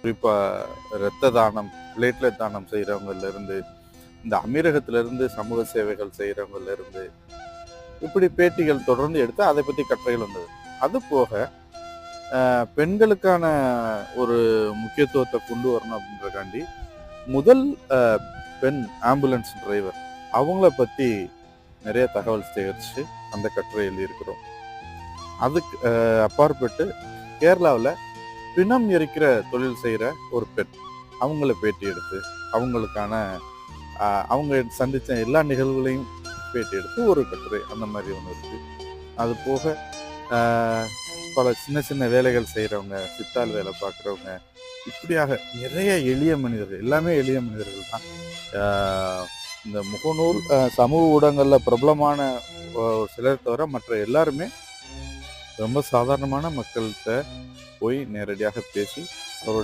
குறிப்பாக இரத்த தானம், பிளேட்லெட் தானம் செய்கிறவங்கல இருந்து, இந்த அமீரகத்துல இருந்து சமூக சேவைகள் செய்கிறவங்கல இருந்து, இப்படி பேட்டிகள் தொடர்ந்து எடுத்து அதை பற்றி கட்டுரைகள் வந்தது. அது போக பெண்களுக்கான ஒரு முக்கியத்துவத்தை கொண்டு வரணும் அப்படின்றக்காண்டி முதல் பெண் ஆம்புலன்ஸ் டிரைவர் அவங்கள பற்றி நிறைய தகவல் சேகரித்து அந்த கட்டுரை எழுதியிருக்கிறோம். அதுக்கு அப்பாற்பட்டு கேரளாவில் பிணம் எரிக்கிற தொழில் செய்கிற ஒரு பெண் அவங்கள பேட்டி எடுத்து அவங்களுக்கான அவங்க சந்தித்த எல்லா நிகழ்வுகளையும் பேட்டி எடுத்து ஒரு கட்டுரை அந்த மாதிரி ஒன்று இருக்குது. அது போக பல சின்ன சின்ன வேலைகள் செய்கிறவங்க, சித்தாள் வேலை பார்க்குறவங்க, இப்படியாக நிறைய எளிய மனிதர்கள், எல்லாமே எளிய மனிதர்கள் தான். இந்த முகநூல் சமூக ஊடகங்களில் பிரபலமான ஒரு சிலர் தவிர மற்ற எல்லாருமே ரொம்ப சாதாரணமான மக்கள்கிட்ட போய் நேரடியாக பேசி அவருடைய